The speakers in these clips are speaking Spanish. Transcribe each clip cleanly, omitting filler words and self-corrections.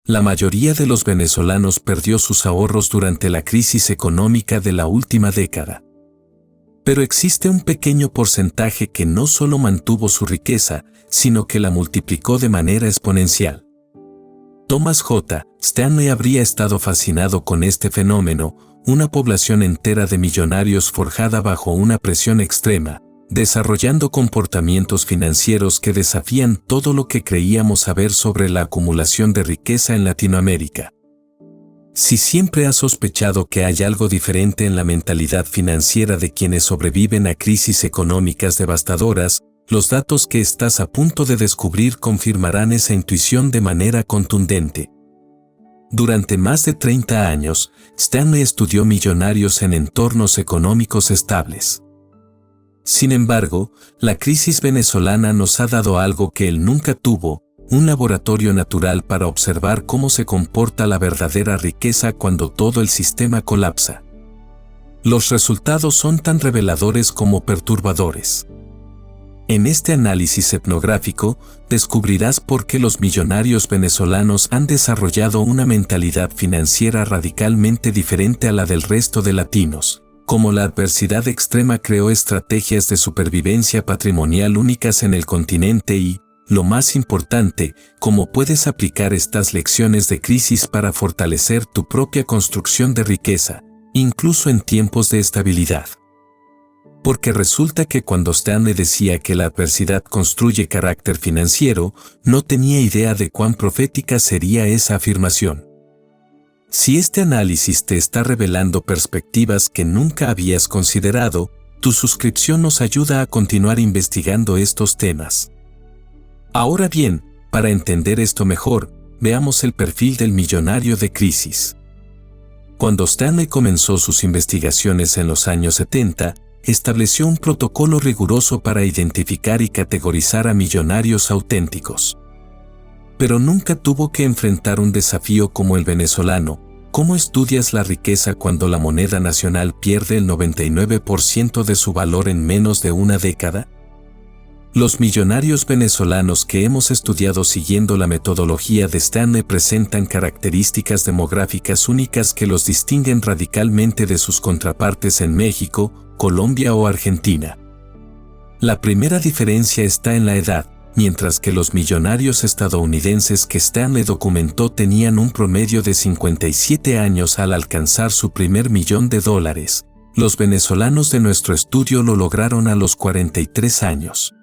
La mayoría de los venezolanos perdió sus ahorros durante la crisis económica de la última década. Pero existe un pequeño porcentaje que no solo mantuvo su riqueza, sino que la multiplicó de manera exponencial. Thomas J. Stanley habría estado fascinado con este fenómeno, una población entera de millonarios forjada bajo una presión extrema, desarrollando comportamientos financieros que desafían todo lo que creíamos saber sobre la acumulación de riqueza en Latinoamérica. Si siempre has sospechado que hay algo diferente en la mentalidad financiera de quienes sobreviven a crisis económicas devastadoras, los datos que estás a punto de descubrir confirmarán esa intuición de manera contundente. Durante más de 30 años, Stanley estudió millonarios en entornos económicos estables. Sin embargo, la crisis venezolana nos ha dado algo que él nunca tuvo, un laboratorio natural para observar cómo se comporta la verdadera riqueza cuando todo el sistema colapsa. Los resultados son tan reveladores como perturbadores. En este análisis etnográfico, descubrirás por qué los millonarios venezolanos han desarrollado una mentalidad financiera radicalmente diferente a la del resto de latinos, cómo la adversidad extrema creó estrategias de supervivencia patrimonial únicas en el continente y, lo más importante, cómo puedes aplicar estas lecciones de crisis para fortalecer tu propia construcción de riqueza, incluso en tiempos de estabilidad. Porque resulta que cuando Stanley decía que la adversidad construye carácter financiero, no tenía idea de cuán profética sería esa afirmación. Si este análisis te está revelando perspectivas que nunca habías considerado, tu suscripción nos ayuda a continuar investigando estos temas. Ahora bien, para entender esto mejor, veamos el perfil del millonario de crisis. Cuando Stanley comenzó sus investigaciones en los años 70, estableció un protocolo riguroso para identificar y categorizar a millonarios auténticos. Pero nunca tuvo que enfrentar un desafío como el venezolano. ¿Cómo estudias la riqueza cuando la moneda nacional pierde el 99% de su valor en menos de una década? Los millonarios venezolanos que hemos estudiado siguiendo la metodología de Stanley presentan características demográficas únicas que los distinguen radicalmente de sus contrapartes en México, Colombia o Argentina. La primera diferencia está en la edad. Mientras que los millonarios estadounidenses que Stanley documentó tenían un promedio de 57 años al alcanzar su primer $1.000.000, los venezolanos de nuestro estudio lo lograron a los 43 años.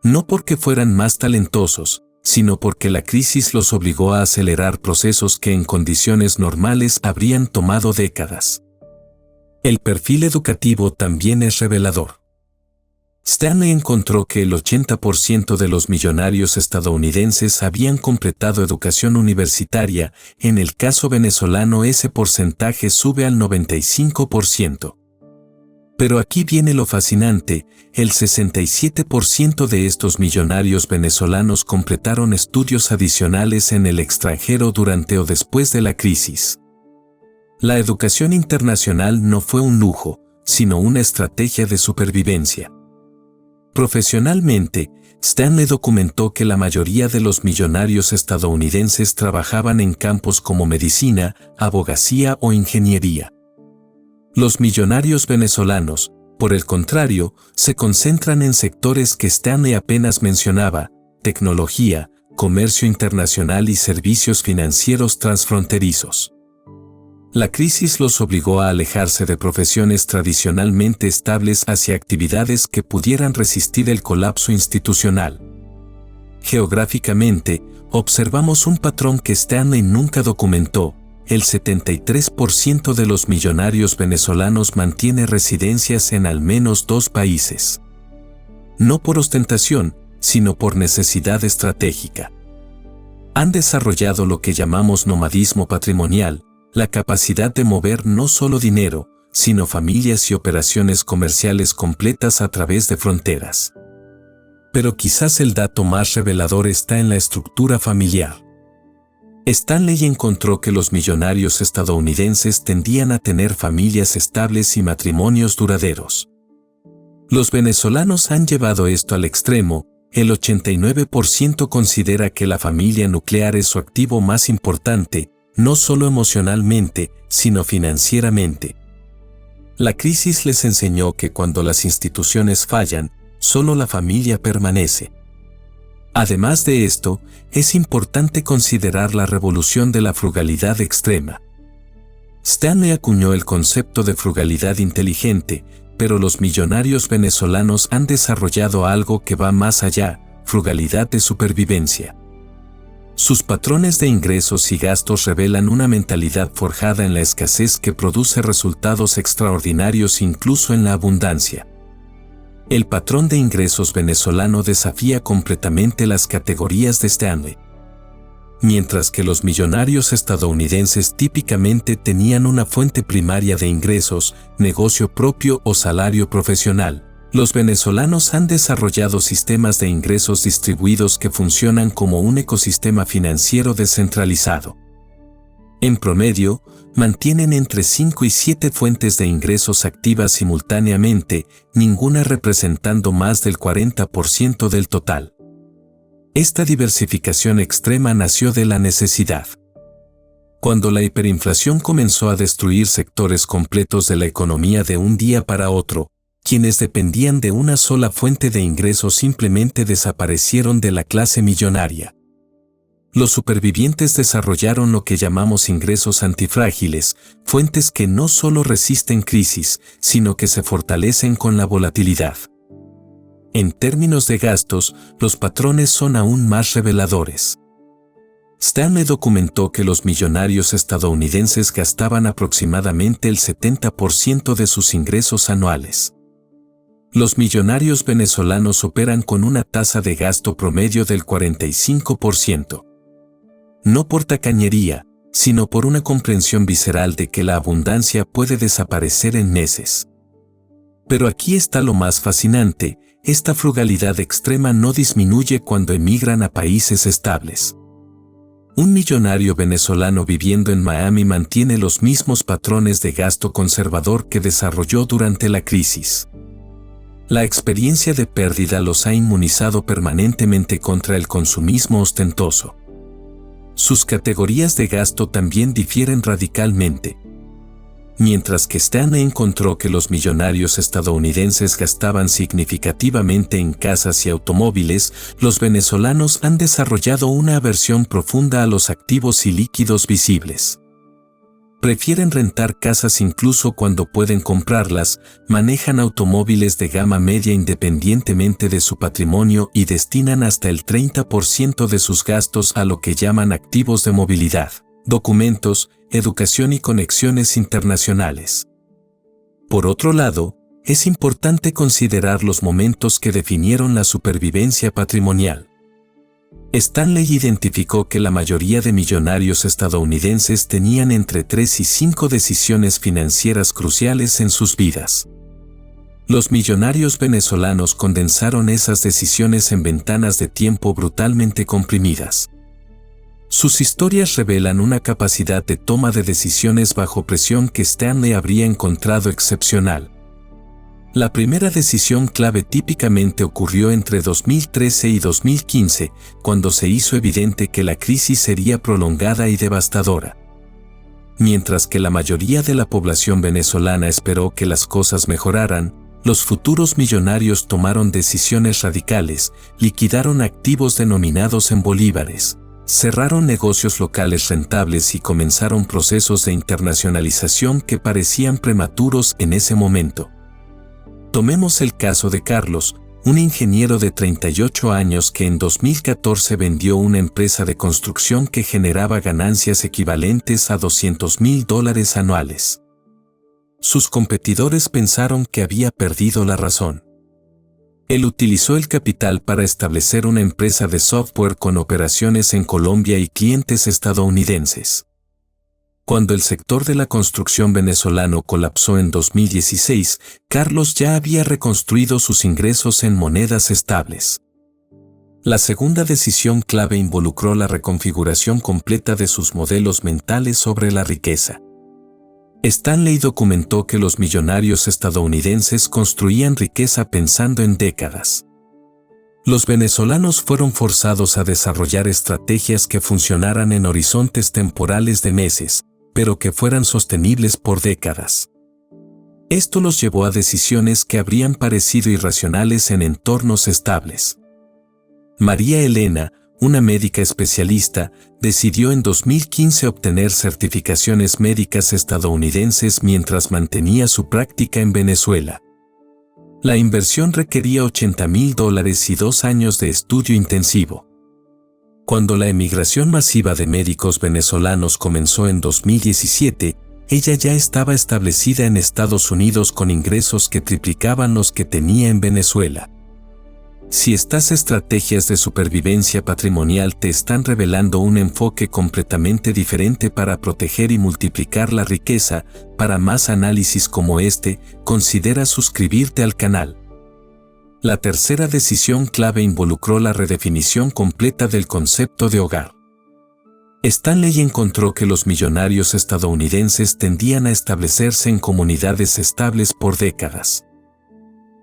No porque fueran más talentosos, sino porque la crisis los obligó a acelerar procesos que en condiciones normales habrían tomado décadas. El perfil educativo también es revelador. Stanley encontró que el 80% de los millonarios estadounidenses habían completado educación universitaria, en el caso venezolano ese porcentaje sube al 95%. Pero aquí viene lo fascinante, el 67% de estos millonarios venezolanos completaron estudios adicionales en el extranjero durante o después de la crisis. La educación internacional no fue un lujo, sino una estrategia de supervivencia. Profesionalmente, Stanley documentó que la mayoría de los millonarios estadounidenses trabajaban en campos como medicina, abogacía o ingeniería. Los millonarios venezolanos, por el contrario, se concentran en sectores que Stanley apenas mencionaba: tecnología, comercio internacional y servicios financieros transfronterizos. La crisis los obligó a alejarse de profesiones tradicionalmente estables hacia actividades que pudieran resistir el colapso institucional. Geográficamente, observamos un patrón que Stanley nunca documentó: el 73% de los millonarios venezolanos mantiene residencias en al menos 2 países. No por ostentación, sino por necesidad estratégica. Han desarrollado lo que llamamos nomadismo patrimonial, la capacidad de mover no solo dinero, sino familias y operaciones comerciales completas a través de fronteras. Pero quizás el dato más revelador está en la estructura familiar. Stanley encontró que los millonarios estadounidenses tendían a tener familias estables y matrimonios duraderos. Los venezolanos han llevado esto al extremo, el 89% considera que la familia nuclear es su activo más importante, no solo emocionalmente, sino financieramente. La crisis les enseñó que cuando las instituciones fallan, solo la familia permanece. Además de esto, es importante considerar la revolución de la frugalidad extrema. Stanley acuñó el concepto de frugalidad inteligente, pero los millonarios venezolanos han desarrollado algo que va más allá, frugalidad de supervivencia. Sus patrones de ingresos y gastos revelan una mentalidad forjada en la escasez que produce resultados extraordinarios incluso en la abundancia. El patrón de ingresos venezolano desafía completamente las categorías de Stanley. Mientras que los millonarios estadounidenses típicamente tenían una fuente primaria de ingresos, negocio propio o salario profesional, los venezolanos han desarrollado sistemas de ingresos distribuidos que funcionan como un ecosistema financiero descentralizado. En promedio, mantienen entre 5 y 7 fuentes de ingresos activas simultáneamente, ninguna representando más del 40% del total. Esta diversificación extrema nació de la necesidad. Cuando la hiperinflación comenzó a destruir sectores completos de la economía de un día para otro, quienes dependían de una sola fuente de ingresos simplemente desaparecieron de la clase millonaria. Los supervivientes desarrollaron lo que llamamos ingresos antifrágiles, fuentes que no solo resisten crisis, sino que se fortalecen con la volatilidad. En términos de gastos, los patrones son aún más reveladores. Stanley documentó que los millonarios estadounidenses gastaban aproximadamente el 70% de sus ingresos anuales. Los millonarios venezolanos operan con una tasa de gasto promedio del 45%. No por tacañería, sino por una comprensión visceral de que la abundancia puede desaparecer en meses. Pero aquí está lo más fascinante: esta frugalidad extrema no disminuye cuando emigran a países estables. Un millonario venezolano viviendo en Miami mantiene los mismos patrones de gasto conservador que desarrolló durante la crisis. La experiencia de pérdida los ha inmunizado permanentemente contra el consumismo ostentoso. Sus categorías de gasto también difieren radicalmente. Mientras que Stanley encontró que los millonarios estadounidenses gastaban significativamente en casas y automóviles, los venezolanos han desarrollado una aversión profunda a los activos y líquidos visibles. Prefieren rentar casas incluso cuando pueden comprarlas, manejan automóviles de gama media independientemente de su patrimonio y destinan hasta el 30% de sus gastos a lo que llaman activos de movilidad, documentos, educación y conexiones internacionales. Por otro lado, es importante considerar los momentos que definieron la supervivencia patrimonial. Stanley identificó que la mayoría de millonarios estadounidenses tenían entre 3 y 5 decisiones financieras cruciales en sus vidas. Los millonarios venezolanos condensaron esas decisiones en ventanas de tiempo brutalmente comprimidas. Sus historias revelan una capacidad de toma de decisiones bajo presión que Stanley habría encontrado excepcional. La primera decisión clave típicamente ocurrió entre 2013 y 2015, cuando se hizo evidente que la crisis sería prolongada y devastadora. Mientras que la mayoría de la población venezolana esperó que las cosas mejoraran, los futuros millonarios tomaron decisiones radicales, liquidaron activos denominados en bolívares, cerraron negocios locales rentables y comenzaron procesos de internacionalización que parecían prematuros en ese momento. Tomemos el caso de Carlos, un ingeniero de 38 años que en 2014 vendió una empresa de construcción que generaba ganancias equivalentes a $200,000 anuales. Sus competidores pensaron que había perdido la razón. Él utilizó el capital para establecer una empresa de software con operaciones en Colombia y clientes estadounidenses. Cuando el sector de la construcción venezolano colapsó en 2016, Carlos ya había reconstruido sus ingresos en monedas estables. La segunda decisión clave involucró la reconfiguración completa de sus modelos mentales sobre la riqueza. Stanley documentó que los millonarios estadounidenses construían riqueza pensando en décadas. Los venezolanos fueron forzados a desarrollar estrategias que funcionaran en horizontes temporales de meses, pero que fueran sostenibles por décadas. Esto los llevó a decisiones que habrían parecido irracionales en entornos estables. María Elena, una médica especialista, decidió en 2015 obtener certificaciones médicas estadounidenses mientras mantenía su práctica en Venezuela. La inversión requería $80,000 y 2 años de estudio intensivo. Cuando la emigración masiva de médicos venezolanos comenzó en 2017, ella ya estaba establecida en Estados Unidos con ingresos que triplicaban los que tenía en Venezuela. Si estas estrategias de supervivencia patrimonial te están revelando un enfoque completamente diferente para proteger y multiplicar la riqueza, para más análisis como este, considera suscribirte al canal. La tercera decisión clave involucró la redefinición completa del concepto de hogar. Stanley encontró que los millonarios estadounidenses tendían a establecerse en comunidades estables por décadas.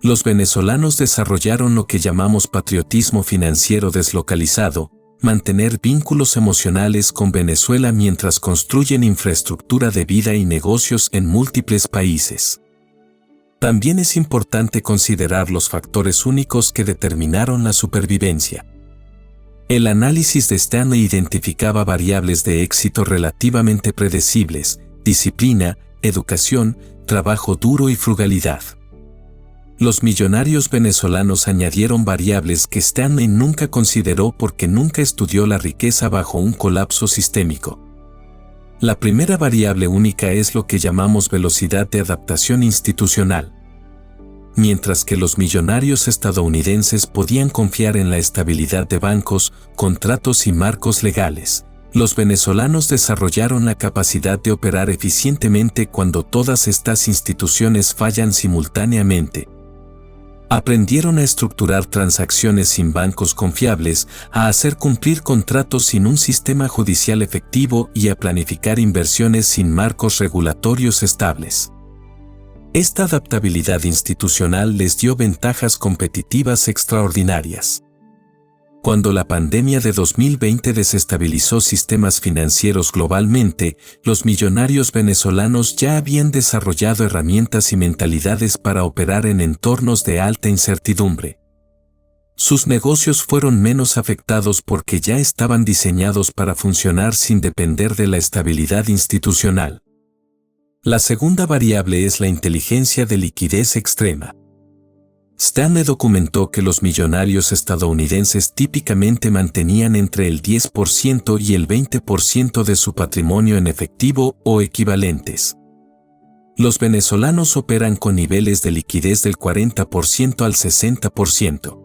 Los venezolanos desarrollaron lo que llamamos patriotismo financiero deslocalizado, mantener vínculos emocionales con Venezuela mientras construyen infraestructura de vida y negocios en múltiples países. También es importante considerar los factores únicos que determinaron la supervivencia. El análisis de Stanley identificaba variables de éxito relativamente predecibles: disciplina, educación, trabajo duro y frugalidad. Los millonarios venezolanos añadieron variables que Stanley nunca consideró porque nunca estudió la riqueza bajo un colapso sistémico. La primera variable única es lo que llamamos velocidad de adaptación institucional. Mientras que los millonarios estadounidenses podían confiar en la estabilidad de bancos, contratos y marcos legales, los venezolanos desarrollaron la capacidad de operar eficientemente cuando todas estas instituciones fallan simultáneamente. Aprendieron a estructurar transacciones sin bancos confiables, a hacer cumplir contratos sin un sistema judicial efectivo y a planificar inversiones sin marcos regulatorios estables. Esta adaptabilidad institucional les dio ventajas competitivas extraordinarias. Cuando la pandemia de 2020 desestabilizó sistemas financieros globalmente, los millonarios venezolanos ya habían desarrollado herramientas y mentalidades para operar en entornos de alta incertidumbre. Sus negocios fueron menos afectados porque ya estaban diseñados para funcionar sin depender de la estabilidad institucional. La segunda variable es la inteligencia de liquidez extrema. Stanley documentó que los millonarios estadounidenses típicamente mantenían entre el 10% y el 20% de su patrimonio en efectivo o equivalentes. Los venezolanos operan con niveles de liquidez del 40% al 60%.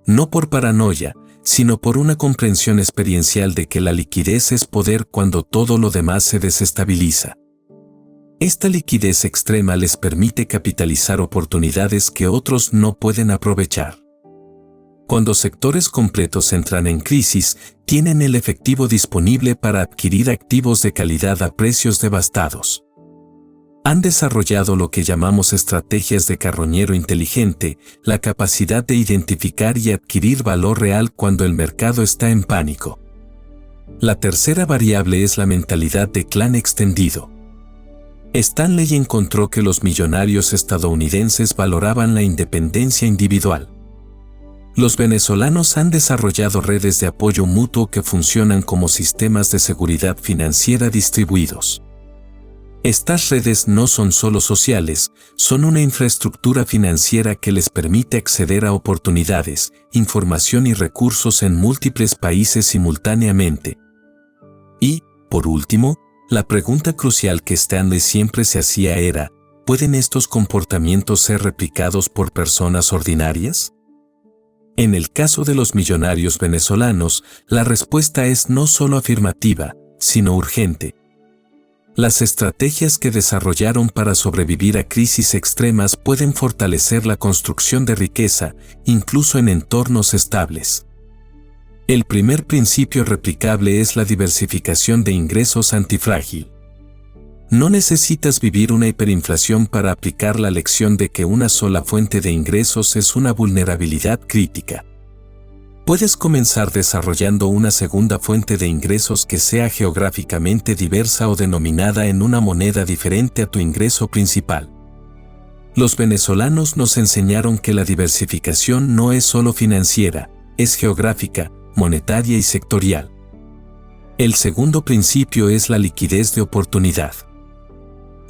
No por paranoia, sino por una comprensión experiencial de que la liquidez es poder cuando todo lo demás se desestabiliza. Esta liquidez extrema les permite capitalizar oportunidades que otros no pueden aprovechar. Cuando sectores completos entran en crisis, tienen el efectivo disponible para adquirir activos de calidad a precios devastados. Han desarrollado lo que llamamos estrategias de carroñero inteligente, la capacidad de identificar y adquirir valor real cuando el mercado está en pánico. La tercera variable es la mentalidad de clan extendido. Stanley encontró que los millonarios estadounidenses valoraban la independencia individual. Los venezolanos han desarrollado redes de apoyo mutuo que funcionan como sistemas de seguridad financiera distribuidos. Estas redes no son solo sociales, son una infraestructura financiera que les permite acceder a oportunidades, información y recursos en múltiples países simultáneamente. Y, por último, la pregunta crucial que Stanley siempre se hacía era: ¿pueden estos comportamientos ser replicados por personas ordinarias? En el caso de los millonarios venezolanos, la respuesta es no solo afirmativa, sino urgente. Las estrategias que desarrollaron para sobrevivir a crisis extremas pueden fortalecer la construcción de riqueza, incluso en entornos estables. El primer principio replicable es la diversificación de ingresos antifrágil. No necesitas vivir una hiperinflación para aplicar la lección de que una sola fuente de ingresos es una vulnerabilidad crítica. Puedes comenzar desarrollando una segunda fuente de ingresos que sea geográficamente diversa o denominada en una moneda diferente a tu ingreso principal. Los venezolanos nos enseñaron que la diversificación no es solo financiera, es geográfica, monetaria y sectorial. El segundo principio es la liquidez de oportunidad.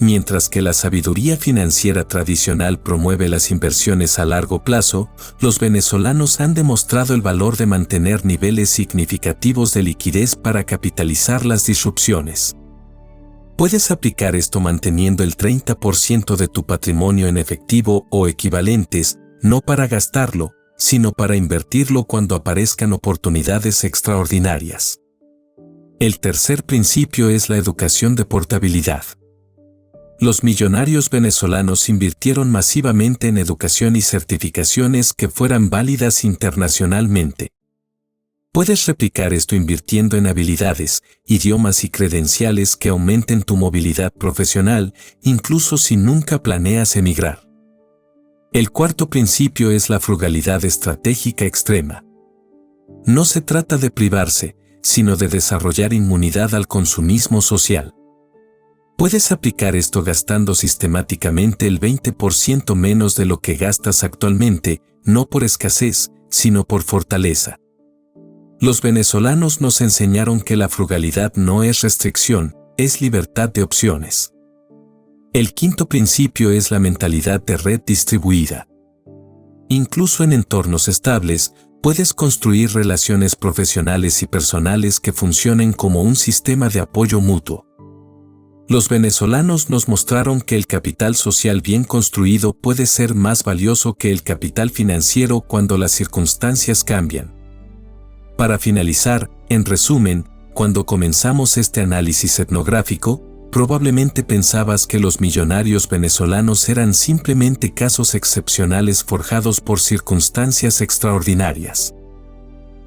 Mientras que la sabiduría financiera tradicional promueve las inversiones a largo plazo, los venezolanos han demostrado el valor de mantener niveles significativos de liquidez para capitalizar las disrupciones. Puedes aplicar esto manteniendo el 30% de tu patrimonio en efectivo o equivalentes, no para gastarlo, sino para invertirlo cuando aparezcan oportunidades extraordinarias. El tercer principio es la educación de portabilidad. Los millonarios venezolanos invirtieron masivamente en educación y certificaciones que fueran válidas internacionalmente. Puedes replicar esto invirtiendo en habilidades, idiomas y credenciales que aumenten tu movilidad profesional, incluso si nunca planeas emigrar. El cuarto principio es la frugalidad estratégica extrema. No se trata de privarse, sino de desarrollar inmunidad al consumismo social. Puedes aplicar esto gastando sistemáticamente el 20% menos de lo que gastas actualmente, no por escasez, sino por fortaleza. Los venezolanos nos enseñaron que la frugalidad no es restricción, es libertad de opciones. El quinto principio es la mentalidad de red distribuida. Incluso en entornos estables, puedes construir relaciones profesionales y personales que funcionen como un sistema de apoyo mutuo. Los venezolanos nos mostraron que el capital social bien construido puede ser más valioso que el capital financiero cuando las circunstancias cambian. Para finalizar, en resumen, cuando comenzamos este análisis etnográfico, probablemente pensabas que los millonarios venezolanos eran simplemente casos excepcionales forjados por circunstancias extraordinarias.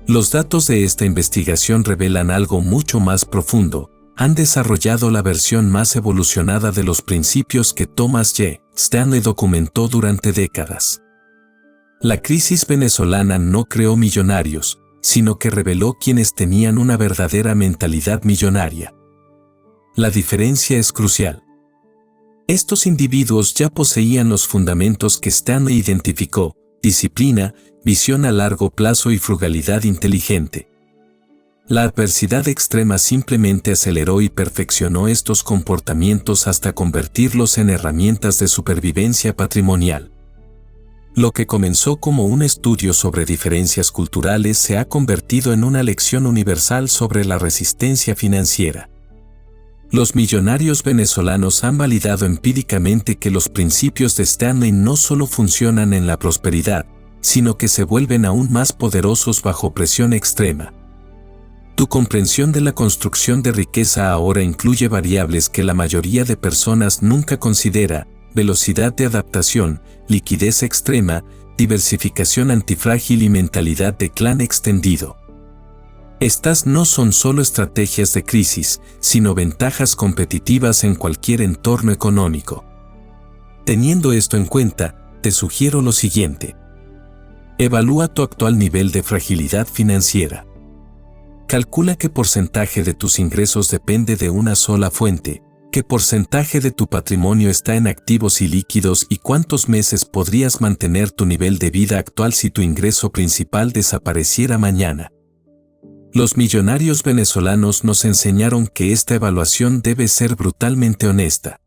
Los datos de esta investigación revelan algo mucho más profundo. Han desarrollado la versión más evolucionada de los principios que Thomas J. Stanley documentó durante décadas. La crisis venezolana no creó millonarios, sino que reveló quienes tenían una verdadera mentalidad millonaria. La diferencia es crucial. Estos individuos ya poseían los fundamentos que Stanley identificó: disciplina, visión a largo plazo y frugalidad inteligente. La adversidad extrema simplemente aceleró y perfeccionó estos comportamientos hasta convertirlos en herramientas de supervivencia patrimonial. Lo que comenzó como un estudio sobre diferencias culturales se ha convertido en una lección universal sobre la resistencia financiera. Los millonarios venezolanos han validado empíricamente que los principios de Stanley no solo funcionan en la prosperidad, sino que se vuelven aún más poderosos bajo presión extrema. Tu comprensión de la construcción de riqueza ahora incluye variables que la mayoría de personas nunca considera: velocidad de adaptación, liquidez extrema, diversificación antifrágil y mentalidad de clan extendido. Estas no son solo estrategias de crisis, sino ventajas competitivas en cualquier entorno económico. Teniendo esto en cuenta, te sugiero lo siguiente. Evalúa tu actual nivel de fragilidad financiera. Calcula qué porcentaje de tus ingresos depende de una sola fuente, qué porcentaje de tu patrimonio está en activos y líquidos y cuántos meses podrías mantener tu nivel de vida actual si tu ingreso principal desapareciera mañana. Los millonarios venezolanos nos enseñaron que esta evaluación debe ser brutalmente honesta.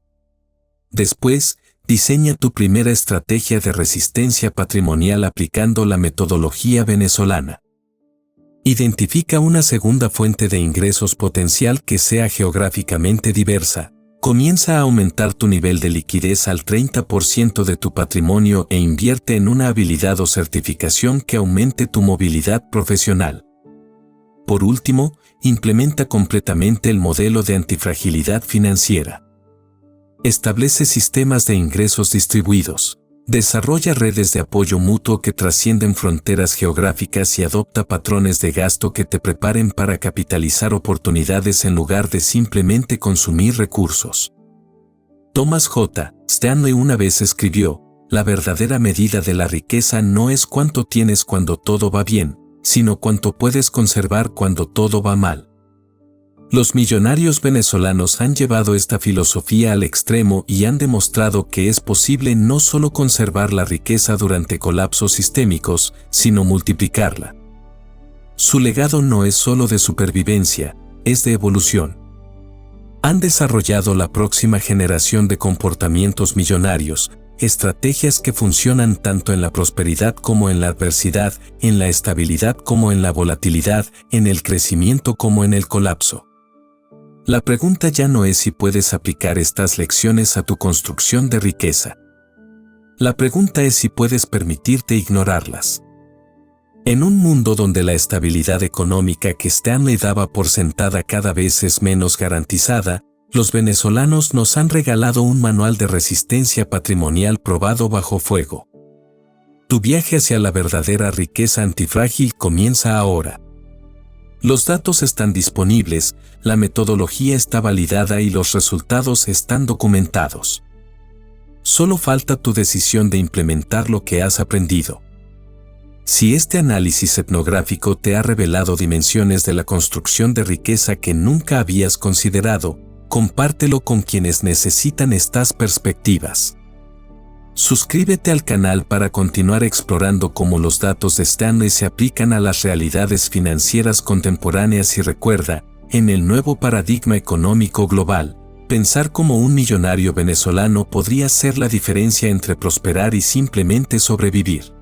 Después, diseña tu primera estrategia de resistencia patrimonial aplicando la metodología venezolana. Identifica una segunda fuente de ingresos potencial que sea geográficamente diversa. Comienza a aumentar tu nivel de liquidez al 30% de tu patrimonio e invierte en una habilidad o certificación que aumente tu movilidad profesional. Por último, implementa completamente el modelo de antifragilidad financiera. Establece sistemas de ingresos distribuidos. Desarrolla redes de apoyo mutuo que trascienden fronteras geográficas y adopta patrones de gasto que te preparen para capitalizar oportunidades en lugar de simplemente consumir recursos. Thomas J. Stanley una vez escribió: la verdadera medida de la riqueza no es cuánto tienes cuando todo va bien, sino cuánto puedes conservar cuando todo va mal. Los millonarios venezolanos han llevado esta filosofía al extremo y han demostrado que es posible no solo conservar la riqueza durante colapsos sistémicos, sino multiplicarla. Su legado no es solo de supervivencia, es de evolución. Han desarrollado la próxima generación de comportamientos millonarios, estrategias que funcionan tanto en la prosperidad como en la adversidad, en la estabilidad como en la volatilidad, en el crecimiento como en el colapso. La pregunta ya no es si puedes aplicar estas lecciones a tu construcción de riqueza. La pregunta es si puedes permitirte ignorarlas. En un mundo donde la estabilidad económica que Stanley daba por sentada cada vez es menos garantizada, los venezolanos nos han regalado un manual de resistencia patrimonial probado bajo fuego. Tu viaje hacia la verdadera riqueza antifrágil comienza ahora. Los datos están disponibles, la metodología está validada y los resultados están documentados. Solo falta tu decisión de implementar lo que has aprendido. Si este análisis etnográfico te ha revelado dimensiones de la construcción de riqueza que nunca habías considerado, compártelo con quienes necesitan estas perspectivas. Suscríbete al canal para continuar explorando cómo los datos de Stanley se aplican a las realidades financieras contemporáneas y recuerda, en el nuevo paradigma económico global, pensar como un millonario venezolano podría ser la diferencia entre prosperar y simplemente sobrevivir.